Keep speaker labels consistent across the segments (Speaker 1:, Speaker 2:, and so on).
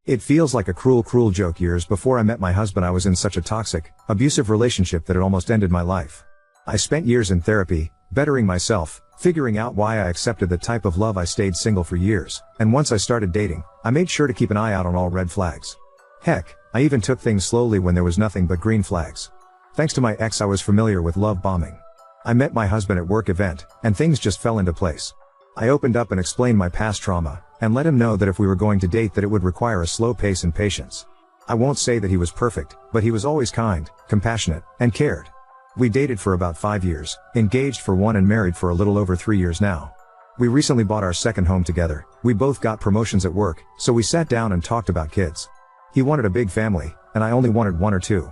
Speaker 1: It feels like a cruel joke. Years before I met my husband, I was in such a toxic, abusive relationship that it almost ended my life. I spent years in therapy, bettering myself, figuring out why I accepted the type of love. I stayed single for years, and once I started dating, I made sure to keep an eye out on all red flags. Heck, I even took things slowly when there was nothing but green flags. Thanks to my ex, I was familiar with love bombing. I met my husband at work event, and things just fell into place. I opened up and explained my past trauma, and let him know that if we were going to date that it would require a slow pace and patience. I won't say that he was perfect, but he was always kind, compassionate, and cared. We dated for about 5 years, engaged for 1 and married for a little over 3 years now. We recently bought our second home together. We both got promotions at work, so we sat down and talked about kids. He wanted a big family, and I only wanted 1 or 2.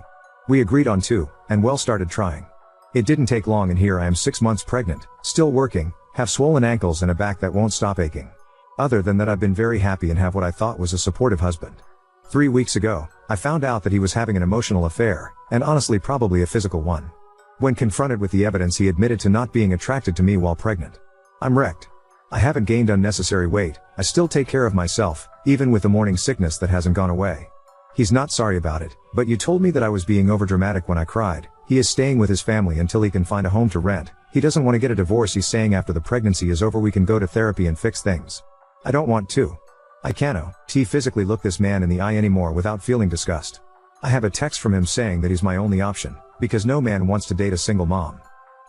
Speaker 1: We agreed on 2, and started trying. It didn't take long, and here I am 6 months pregnant, still working, have swollen ankles and a back that won't stop aching. Other than that, I've been very happy and have what I thought was a supportive husband. 3 weeks ago, I found out that he was having an emotional affair, and honestly probably a physical one. When confronted with the evidence, he admitted to not being attracted to me while pregnant. I'm wrecked. I haven't gained unnecessary weight, I still take care of myself, even with the morning sickness that hasn't gone away. He's not sorry about it, but you told me that I was being overdramatic when I cried. He is staying with his family until he can find a home to rent. He doesn't want to get a divorce. He's saying after the pregnancy is over we can go to therapy and fix things. I don't want to. I cannot physically look this man in the eye anymore without feeling disgust. I have a text from him saying that he's my only option, because no man wants to date a single mom.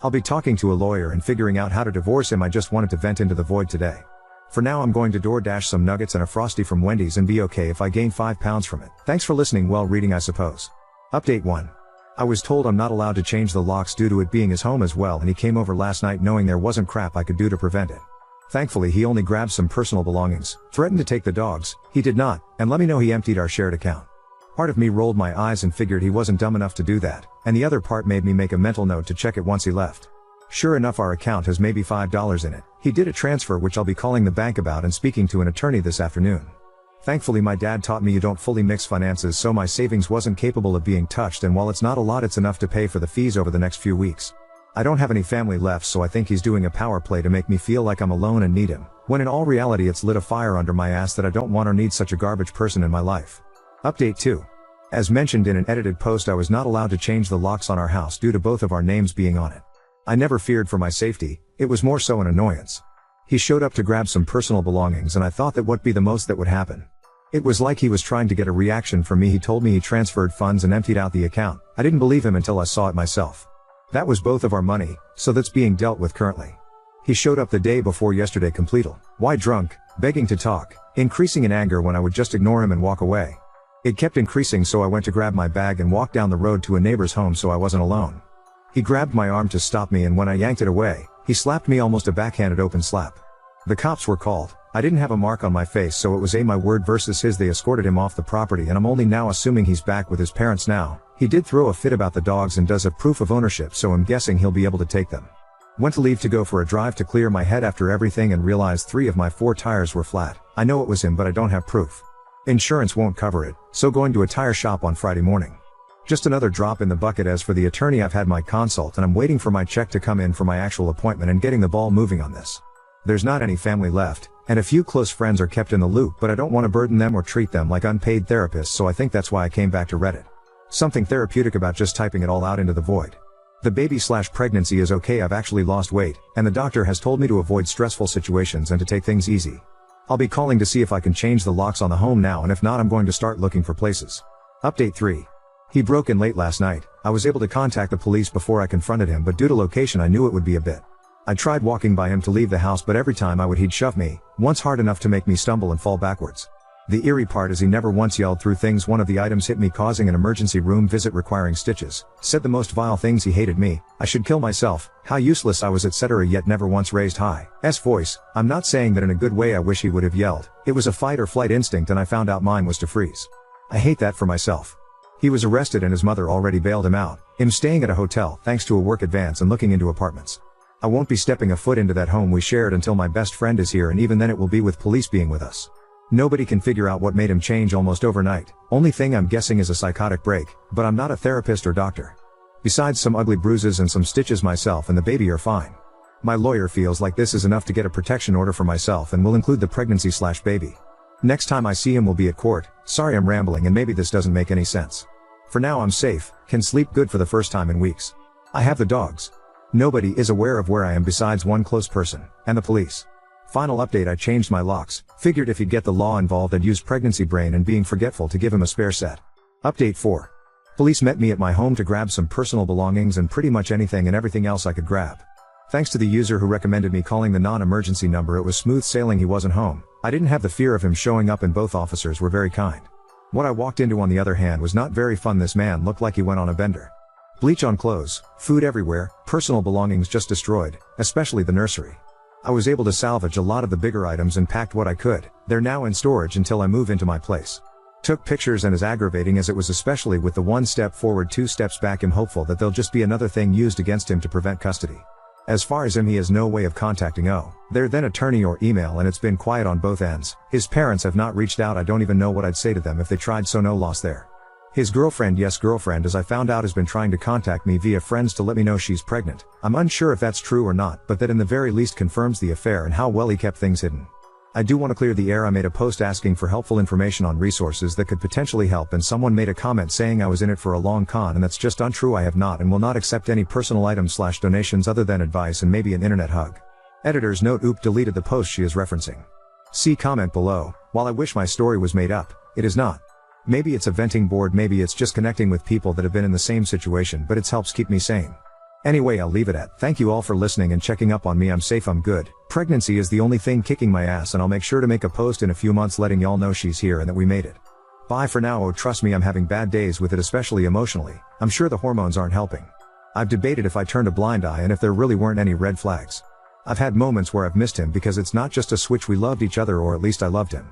Speaker 1: I'll be talking to a lawyer and figuring out how to divorce him. I just wanted to vent into the void today. For now, I'm going to DoorDash some nuggets and a Frosty from Wendy's and be okay if I gain 5 pounds from it. Thanks for listening while reading, I suppose. Update 1. I was told I'm not allowed to change the locks due to it being his home as well, and he came over last night knowing there wasn't crap I could do to prevent it. Thankfully, he only grabbed some personal belongings, threatened to take the dogs. He did not, and let me know he emptied our shared account. Part of me rolled my eyes and figured he wasn't dumb enough to do that, and the other part made me make a mental note to check it once he left. Sure enough, our account has maybe $5 in it. He did a transfer which I'll be calling the bank about and speaking to an attorney this afternoon. Thankfully, my dad taught me you don't fully mix finances, so my savings wasn't capable of being touched, and while it's not a lot, it's enough to pay for the fees over the next few weeks. I don't have any family left, so I think he's doing a power play to make me feel like I'm alone and need him, when in all reality it's lit a fire under my ass that I don't want or need such a garbage person in my life. Update 2. As mentioned in an edited post, I was not allowed to change the locks on our house due to both of our names being on it. I never feared for my safety, it was more so an annoyance. He showed up to grab some personal belongings, and I thought that what'd be the most that would happen. It was like he was trying to get a reaction from me. He told me he transferred funds and emptied out the account. I didn't believe him until I saw it myself. That was both of our money, so that's being dealt with currently. He showed up the day before yesterday, completely drunk, begging to talk, increasing in anger when I would just ignore him and walk away. It kept increasing, so I went to grab my bag and walk down the road to a neighbor's home so I wasn't alone. He grabbed my arm to stop me, and when I yanked it away, he slapped me, almost a backhanded open slap. The cops were called. I didn't have a mark on my face, so it was my word versus his. They escorted him off the property, and I'm only now assuming he's back with his parents now. He did throw a fit about the dogs and does have proof of ownership, so I'm guessing he'll be able to take them. Went to leave to go for a drive to clear my head after everything and realized 3 of my 4 tires were flat. I know it was him, but I don't have proof. Insurance won't cover it, so going to a tire shop on Friday morning. Just another drop in the bucket. As for the attorney, I've had my consult and I'm waiting for my check to come in for my actual appointment and getting the ball moving on this. There's not any family left, and a few close friends are kept in the loop, but I don't want to burden them or treat them like unpaid therapists, so I think that's why I came back to Reddit. Something therapeutic about just typing it all out into the void. The baby/pregnancy is okay. I've actually lost weight, and the doctor has told me to avoid stressful situations and to take things easy. I'll be calling to see if I can change the locks on the home now, and if not, I'm going to start looking for places. Update 3. He broke in late last night. I was able to contact the police before I confronted him, but due to location I knew it would be a bit. I tried walking by him to leave the house, but every time I would, he'd shove me, once hard enough to make me stumble and fall backwards. The eerie part is he never once yelled through things. One of the items hit me, causing an emergency room visit requiring stitches. Said the most vile things. He hated me, I should kill myself, how useless I was, etc., yet never once raised his voice. I'm not saying that in a good way. I wish he would have yelled. It was a fight or flight instinct, and I found out mine was to freeze. I hate that for myself. He was arrested and his mother already bailed him out. Him staying at a hotel thanks to a work advance and looking into apartments. I won't be stepping a foot into that home we shared until my best friend is here, and even then it will be with police being with us. Nobody can figure out what made him change almost overnight. Only thing I'm guessing is a psychotic break, but I'm not a therapist or doctor. Besides some ugly bruises and some stitches, myself and the baby are fine. My lawyer feels like this is enough to get a protection order for myself and will include the pregnancy/baby. Next time I see him will be at court. Sorry I'm rambling and maybe this doesn't make any sense. For now I'm safe, can sleep good for the first time in weeks. I have the dogs. Nobody is aware of where I am besides one close person, and the police. Final update: I changed my locks, figured if he'd get the law involved I'd use pregnancy brain and being forgetful to give him a spare set. Update 4. Police met me at my home to grab some personal belongings and pretty much anything and everything else I could grab. Thanks to the user who recommended me calling the non-emergency number, it was smooth sailing. He wasn't home. I didn't have the fear of him showing up and both officers were very kind. What I walked into on the other hand was not very fun. This man looked like he went on a bender. Bleach on clothes, food everywhere, personal belongings just destroyed, especially the nursery. I was able to salvage a lot of the bigger items and packed what I could. They're now in storage until I move into my place. Took pictures, and as aggravating as it was, especially with the 1 step forward 2 steps back, I'm hopeful that there'll just be another thing used against him to prevent custody. As far as him, he has no way of contacting their then attorney or email, and it's been quiet on both ends. His parents have not reached out. I don't even know what I'd say to them if they tried, so no loss there. His girlfriend, yes girlfriend, as I found out, has been trying to contact me via friends to let me know she's pregnant. I'm unsure if that's true or not, but that in the very least confirms the affair and how well he kept things hidden. I do want to clear the air. I made a post asking for helpful information on resources that could potentially help, and someone made a comment saying I was in it for a long con, and that's just untrue. I have not and will not accept any personal items/donations other than advice and maybe an internet hug. Editor's note: Oop, deleted the post she is referencing. See comment below. While I wish my story was made up, it is not. Maybe it's a venting board, maybe it's just connecting with people that have been in the same situation, but it helps keep me sane. Anyway, I'll leave it at thank you all for listening and checking up on me. I'm safe, I'm good. Pregnancy is the only thing kicking my ass, and I'll make sure to make a post in a few months letting y'all know she's here and that we made it. Bye for now. Oh, trust me, I'm having bad days with it, especially emotionally. I'm sure the hormones aren't helping. I've debated if I turned a blind eye and if there really weren't any red flags. I've had moments where I've missed him because it's not just a switch. We loved each other, or at least I loved him.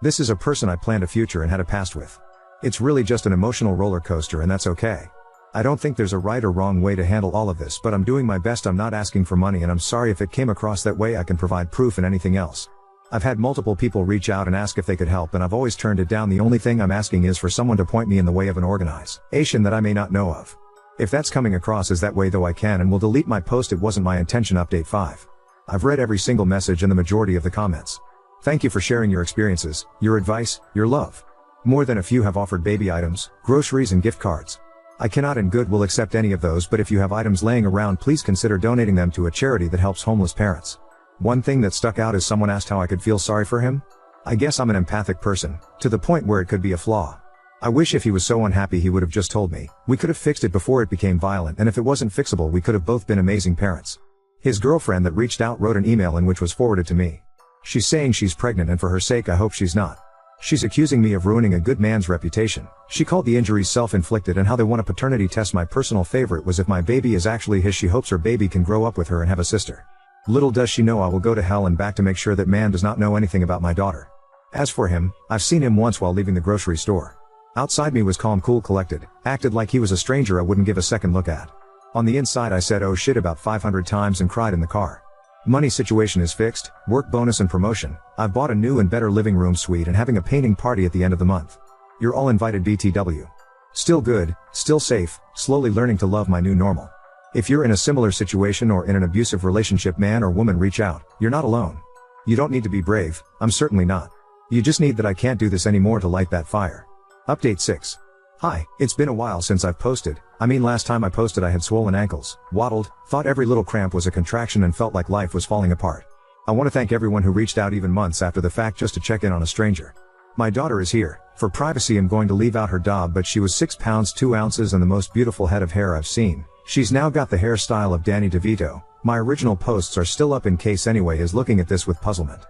Speaker 1: This is a person I planned a future and had a past with. It's really just an emotional roller coaster, and that's okay. I don't think there's a right or wrong way to handle all of this, but I'm doing my best. I'm not asking for money, and I'm sorry if it came across that way. I can provide proof and anything else. I've had multiple people reach out and ask if they could help, and I've always turned it down. The only thing I'm asking is for someone to point me in the way of an organization that I may not know of. If that's coming across as that way, though, I can and will delete my post. It wasn't my intention. Update 5. I've read every single message and the majority of the comments. Thank you for sharing your experiences, your advice, your love. More than a few have offered baby items, groceries and gift cards. I cannot in good will accept any of those, but if you have items laying around, please consider donating them to a charity that helps homeless parents. One thing that stuck out is someone asked how I could feel sorry for him. I guess I'm an empathic person, to the point where it could be a flaw. I wish if he was so unhappy he would have just told me. We could have fixed it before it became violent, and if it wasn't fixable we could have both been amazing parents. His girlfriend that reached out wrote an email in which was forwarded to me. She's saying she's pregnant, and for her sake I hope she's not. She's accusing me of ruining a good man's reputation. She called the injuries self-inflicted and how they want a paternity test. My personal favorite was if my baby is actually his, she hopes her baby can grow up with her and have a sister. Little does she know I will go to hell and back to make sure that man does not know anything about my daughter. As for him, I've seen him once while leaving the grocery store. Outside me was calm, cool, collected, acted like he was a stranger I wouldn't give a second look at. On the inside I said oh shit about 500 times and cried in the car. Money situation is fixed, work bonus and promotion. I've bought a new and better living room suite and having a painting party at the end of the month. You're all invited. BTW. Still good, still safe, slowly learning to love my new normal. If you're in a similar situation or in an abusive relationship, man or woman, reach out. You're not alone. You don't need to be brave, I'm certainly not. You just need that I can't do this anymore to light that fire. Update 6. Hi, it's been a while since I've posted. Last time I posted I had swollen ankles, waddled, thought every little cramp was a contraction and felt like life was falling apart. I want to thank everyone who reached out even months after the fact just to check in on a stranger. My daughter is here. For privacy I'm going to leave out her dob, but she was 6 pounds 2 ounces and the most beautiful head of hair I've seen. She's now got the hairstyle of Danny DeVito. My original posts are still up in case anyone is looking at this with puzzlement.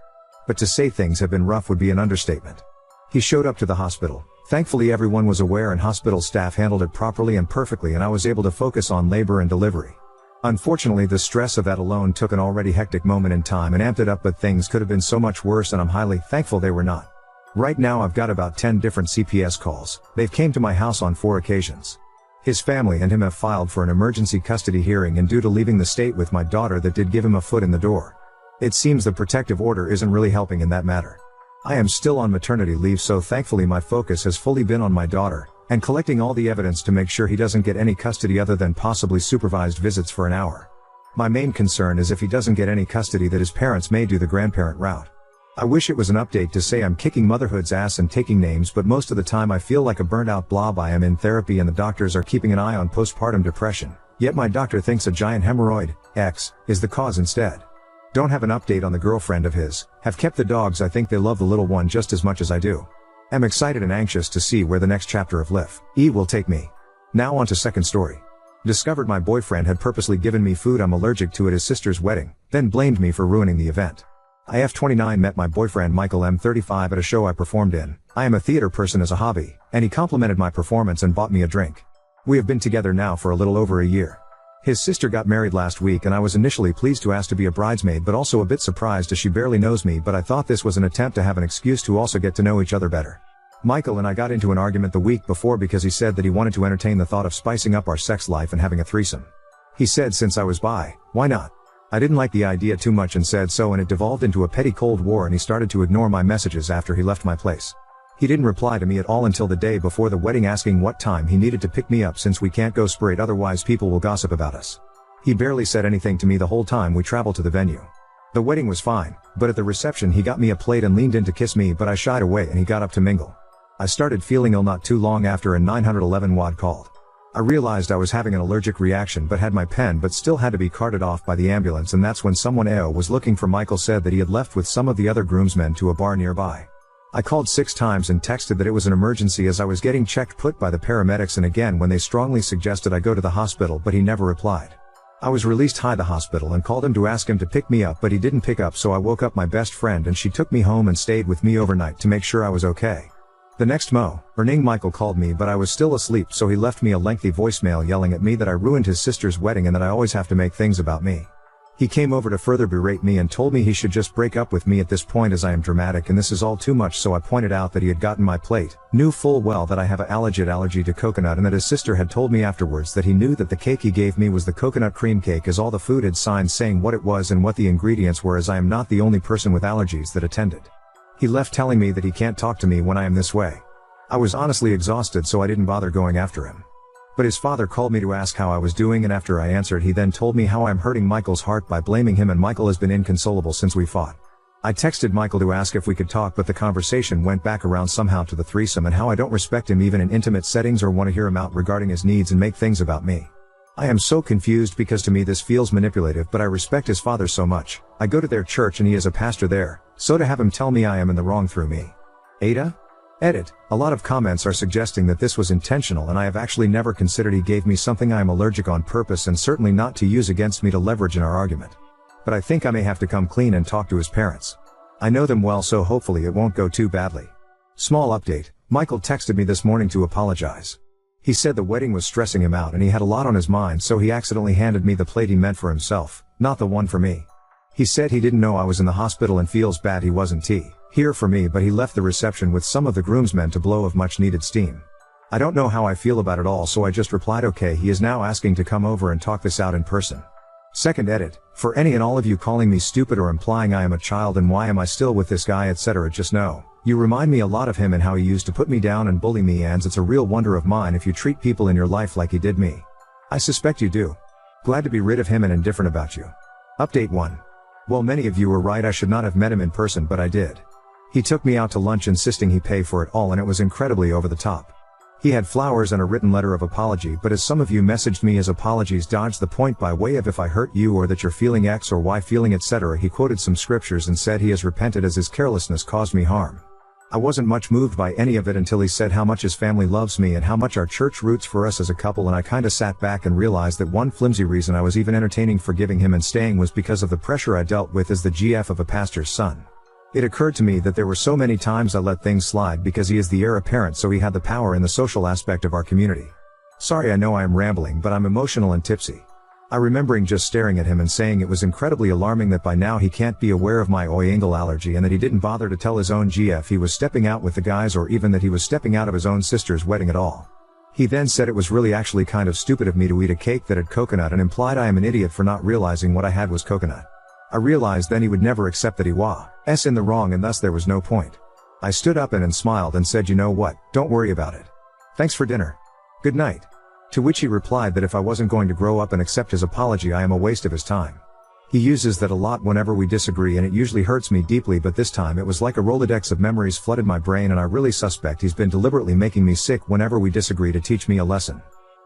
Speaker 1: But to say things have been rough would be an understatement. He showed up to the hospital. Thankfully everyone was aware and hospital staff handled it properly and perfectly, and I was able to focus on labor and delivery. Unfortunately the stress of that alone took an already hectic moment in time and amped it up, but things could have been so much worse and I'm highly thankful they were not. Right now I've got about 10 different CPS calls. They've came to my house on 4 occasions. His family and him have filed for an emergency custody hearing, and due to leaving the state with my daughter that did give him a foot in the door. It seems the protective order isn't really helping in that matter. I am still on maternity leave, so thankfully my focus has fully been on my daughter, and collecting all the evidence to make sure he doesn't get any custody other than possibly supervised visits for an hour. My main concern is if he doesn't get any custody that his parents may do the grandparent route. I wish it was an update to say I'm kicking motherhood's ass and taking names, but most of the time I feel like a burnt out blob. I am in therapy and the doctors are keeping an eye on postpartum depression, yet my doctor thinks a giant hemorrhoid, X, is the cause instead. Don't have an update on the girlfriend of his, have kept the dogs. I think they love the little one just as much as I do. Am excited and anxious to see where the next chapter of Life E will take me. Now on to second story. Discovered my boyfriend had purposely given me food I'm allergic to at his sister's wedding, then blamed me for ruining the event. I F29 met my boyfriend Michael M35 at a show I performed in. I am a theater person as a hobby, and he complimented my performance and bought me a drink. We have been together now for a little over a year. His sister got married last week and I was initially pleased to ask to be a bridesmaid but also a bit surprised as she barely knows me, but I thought this was an attempt to have an excuse to also get to know each other better. Michael and I got into an argument the week before because he said that he wanted to entertain the thought of spicing up our sex life and having a threesome. He said since I was bi, why not? I didn't like the idea too much and said so, and it devolved into a petty cold war and he started to ignore my messages after he left my place. He didn't reply to me at all until the day before the wedding asking what time he needed to pick me up since we can't go straight otherwise people will gossip about us. He barely said anything to me the whole time we traveled to the venue. The wedding was fine, but at the reception he got me a plate and leaned in to kiss me, but I shied away and he got up to mingle. I started feeling ill not too long after a 911 WAD called. I realized I was having an allergic reaction but had my pen but still had to be carted off by the ambulance, and that's when someone AO was looking for Michael said that he had left with some of the other groomsmen to a bar nearby. I called 6 times and texted that it was an emergency as I was getting checked put by the paramedics and again when they strongly suggested I go to the hospital, but he never replied. I was released by the hospital and called him to ask him to pick me up, but he didn't pick up, so I woke up my best friend and she took me home and stayed with me overnight to make sure I was okay. The next morning Michael called me but I was still asleep, so he left me a lengthy voicemail yelling at me that I ruined his sister's wedding and that I always have to make things about me. He came over to further berate me and told me he should just break up with me at this point as I am dramatic and this is all too much, so I pointed out that he had gotten my plate, knew full well that I have a legit allergy to coconut, and that his sister had told me afterwards that he knew that the cake he gave me was the coconut cream cake as all the food had signs saying what it was and what the ingredients were, as I am not the only person with allergies that attended. He left telling me that he can't talk to me when I am this way. I was honestly exhausted, so I didn't bother going after him. But his father called me to ask how I was doing, and after I answered he then told me how I'm hurting Michael's heart by blaming him, and Michael has been inconsolable since we fought. I texted Michael to ask if we could talk, but the conversation went back around somehow to the threesome and how I don't respect him even in intimate settings or want to hear him out regarding his needs and make things about me. I am so confused because to me this feels manipulative, but I respect his father so much. I go to their church and he is a pastor there, so to have him tell me I am in the wrong through me. Ada? Edit. A lot of comments are suggesting that this was intentional, and I have actually never considered he gave me something I am allergic on purpose, and certainly not to use against me to leverage in our argument. But I think I may have to come clean and talk to his parents. I know them well, so hopefully it won't go too badly. Small update. Michael texted me this morning to apologize. He said the wedding was stressing him out and he had a lot on his mind, so he accidentally handed me the plate he meant for himself, not the one for me. He said he didn't know I was in the hospital and feels bad he wasn't here for me, but he left the reception with some of the groomsmen to blow of much needed steam. I don't know how I feel about it all, so I just replied okay. He is now asking to come over and talk this out in person. Second edit. For any and all of you calling me stupid or implying I am a child and why am I still with this guy etc., just know, you remind me a lot of him and how he used to put me down and bully me, and it's a real wonder of mine if you treat people in your life like he did me. I suspect you do. Glad to be rid of him and indifferent about you. Update 1. Well, many of you were right, I should not have met him in person, but I did. He took me out to lunch insisting he pay for it all, and it was incredibly over the top. He had flowers and a written letter of apology, but as some of you messaged me, his apologies dodged the point by way of if I hurt you or that you're feeling X or Y feeling etc. He quoted some scriptures and said he has repented as his carelessness caused me harm. I wasn't much moved by any of it until he said how much his family loves me and how much our church roots for us as a couple, and I kinda sat back and realized that one flimsy reason I was even entertaining forgiving him and staying was because of the pressure I dealt with as the GF of a pastor's son. It occurred to me that there were so many times I let things slide because he is the heir apparent, so he had the power in the social aspect of our community. Sorry, I know I am rambling, but I'm emotional and tipsy. I remembering just staring at him and saying it was incredibly alarming that by now he can't be aware of my oyangle allergy, and that he didn't bother to tell his own GF he was stepping out with the guys, or even that he was stepping out of his own sister's wedding at all. He then said it was really actually kind of stupid of me to eat a cake that had coconut, and implied I am an idiot for not realizing what I had was coconut. I realized then he would never accept that he was in the wrong, and thus there was no point. I stood up and smiled and said, you know what, don't worry about it. Thanks for dinner. Good night. To which he replied that if I wasn't going to grow up and accept his apology, I am a waste of his time. He uses that a lot whenever we disagree and it usually hurts me deeply, but this time it was like a Rolodex of memories flooded my brain, and I really suspect he's been deliberately making me sick whenever we disagree to teach me a lesson.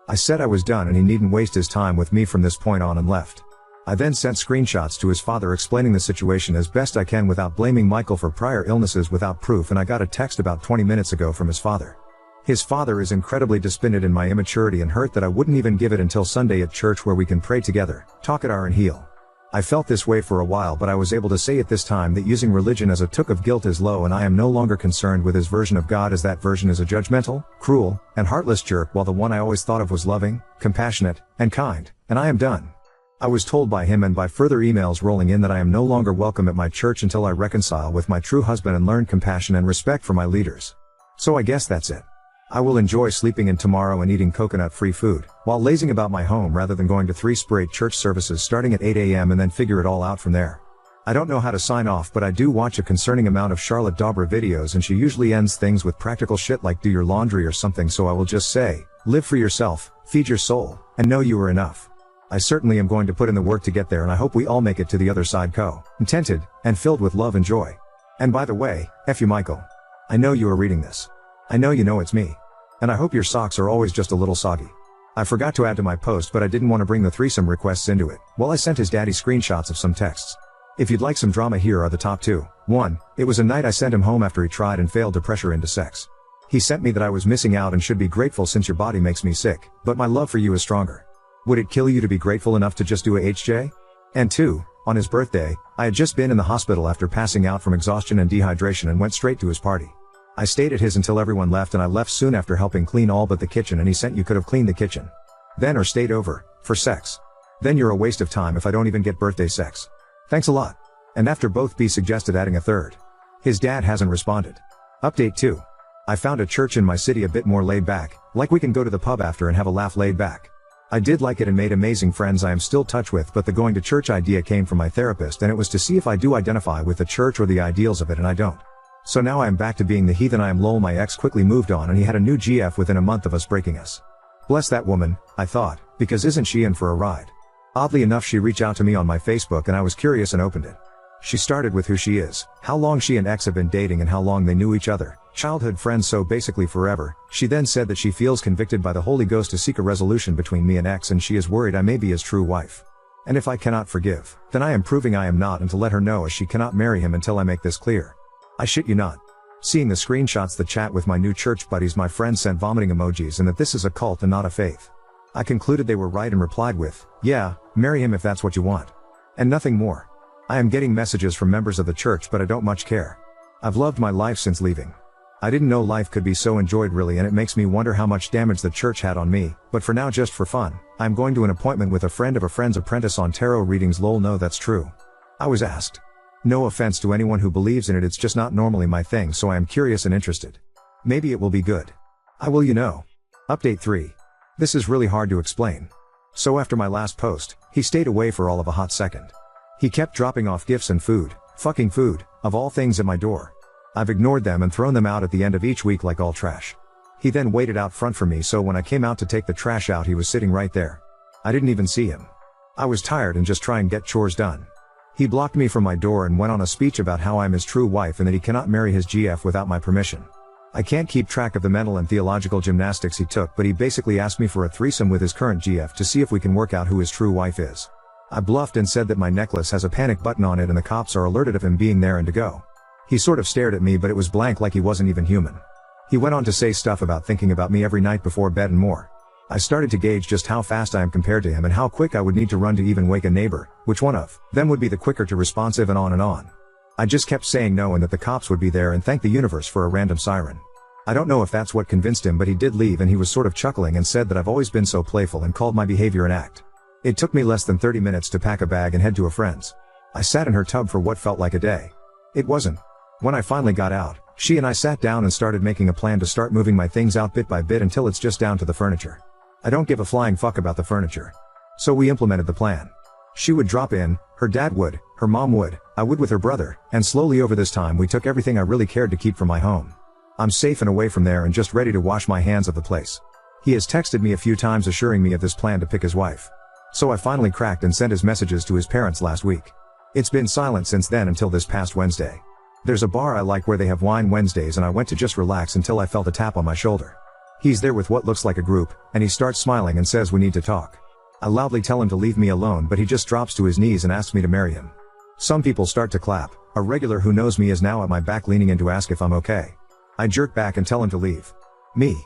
Speaker 1: I said I was done and he needn't waste his time with me from this point on and left. I then sent screenshots to his father explaining the situation as best I can without blaming Michael for prior illnesses without proof, and I got a text about 20 minutes ago from his father. His father is incredibly disappointed in my immaturity and hurt that I wouldn't even give it until Sunday at church where we can pray together, talk it out and heal. I felt this way for a while, but I was able to say at this time that using religion as a took of guilt is low, and I am no longer concerned with his version of God, as that version is a judgmental, cruel, and heartless jerk, while the one I always thought of was loving, compassionate, and kind, and I am done. I was told by him and by further emails rolling in that I am no longer welcome at my church until I reconcile with my true husband and learn compassion and respect for my leaders. So I guess that's it. I will enjoy sleeping in tomorrow and eating coconut-free food, while lazing about my home rather than going to 3 separate church services starting at 8 a.m. and then figure it all out from there. I don't know how to sign off, but I do watch a concerning amount of Charlotte Dobra videos, and she usually ends things with practical shit like do your laundry or something, so I will just say, live for yourself, feed your soul, and know you are enough. I certainly am going to put in the work to get there, and I hope we all make it to the other side contented, and filled with love and joy. And by the way, F you Michael. I know you are reading this. I know you know it's me. And I hope your socks are always just a little soggy. I forgot to add to my post, but I didn't want to bring the threesome requests into it. Well, I sent his daddy screenshots of some texts. If you'd like some drama, here are the top 2. 1. It was a night I sent him home after he tried and failed to pressure into sex. He sent me that I was missing out and should be grateful since your body makes me sick, but my love for you is stronger. Would it kill you to be grateful enough to just do a HJ? And 2. On his birthday, I had just been in the hospital after passing out from exhaustion and dehydration and went straight to his party. I stayed at his until everyone left, and I left soon after helping clean all but the kitchen, and he sent you could have cleaned the kitchen. Then or stayed over, for sex. Then you're a waste of time if I don't even get birthday sex. Thanks a lot. And after both B suggested adding a third. His dad hasn't responded. Update 2. I found a church in my city a bit more laid back, like we can go to the pub after and have a laugh laid back. I did like it and made amazing friends I am still touch with, but the going to church idea came from my therapist, and it was to see if I do identify with the church or the ideals of it, and I don't. So now I am back to being the heathen I am. Lol, my ex quickly moved on and he had a new GF within a month of us breaking us. Bless that woman, I thought, because isn't she in for a ride? Oddly enough, she reached out to me on my Facebook and I was curious and opened it. She started with who she is, how long she and ex have been dating and how long they knew each other, childhood friends, so basically forever. She then said that she feels convicted by the Holy Ghost to seek a resolution between me and ex, and she is worried I may be his true wife. And if I cannot forgive, then I am proving I am not, and to let her know as she cannot marry him until I make this clear. I shit you not. Seeing the screenshots, the chat with my new church buddies, my friends sent vomiting emojis and that this is a cult and not a faith. I concluded they were right and replied with, yeah, marry him if that's what you want. And nothing more. I am getting messages from members of the church, but I don't much care. I've loved my life since leaving. I didn't know life could be so enjoyed really, and it makes me wonder how much damage the church had on me, but for now, just for fun, I'm going to an appointment with a friend of a friend's apprentice on tarot readings. Lol, no, that's true. I was asked. No offense to anyone who believes in it, it's just not normally my thing, so I am curious and interested. Maybe it will be good. I will, you know. Update 3. This is really hard to explain. So after my last post, he stayed away for all of a hot second. He kept dropping off gifts and food, fucking food, of all things, at my door. I've ignored them and thrown them out at the end of each week like all trash. He then waited out front for me, so when I came out to take the trash out, he was sitting right there. I didn't even see him. I was tired and just trying to get chores done. He blocked me from my door and went on a speech about how I'm his true wife and that he cannot marry his GF without my permission. I can't keep track of the mental and theological gymnastics he took, but he basically asked me for a threesome with his current GF to see if we can work out who his true wife is. I bluffed and said that my necklace has a panic button on it and the cops are alerted of him being there and to go. He sort of stared at me, but it was blank, like he wasn't even human. He went on to say stuff about thinking about me every night before bed and more. I started to gauge just how fast I am compared to him and how quick I would need to run to even wake a neighbor, which one of them would be the quicker to responsive, and on and on. I just kept saying no and that the cops would be there and thank the universe for a random siren. I don't know if that's what convinced him, but he did leave and he was sort of chuckling and said that I've always been so playful and called my behavior an act. It took me less than 30 minutes to pack a bag and head to a friend's. I sat in her tub for what felt like a day. It wasn't. When I finally got out, she and I sat down and started making a plan to start moving my things out bit by bit until it's just down to the furniture. I don't give a flying fuck about the furniture. So we implemented the plan. She would drop in, her dad would, her mom would, I would with her brother, and slowly over this time we took everything I really cared to keep from my home. I'm safe and away from there and just ready to wash my hands of the place. He has texted me a few times assuring me of this plan to pick his wife. So I finally cracked and sent his messages to his parents last week. It's been silent since then until this past Wednesday. There's a bar I like where they have wine Wednesdays and I went to just relax until I felt a tap on my shoulder. He's there with what looks like a group, and he starts smiling and says we need to talk. I loudly tell him to leave me alone, but he just drops to his knees and asks me to marry him. Some people start to clap. A regular who knows me is now at my back leaning in to ask if I'm okay. I jerk back and tell him to leave me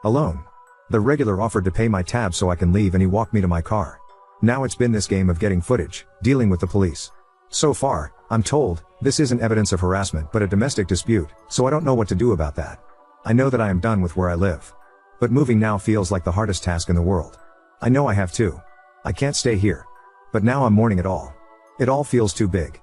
Speaker 1: alone. The regular offered to pay my tab so I can leave and he walked me to my car. Now it's been this game of getting footage, dealing with the police. So far, I'm told, this isn't evidence of harassment but a domestic dispute, so I don't know what to do about that. I know that I am done with where I live. But moving now feels like the hardest task in the world. I know I have to. I can't stay here. But now I'm mourning it all. It all feels too big.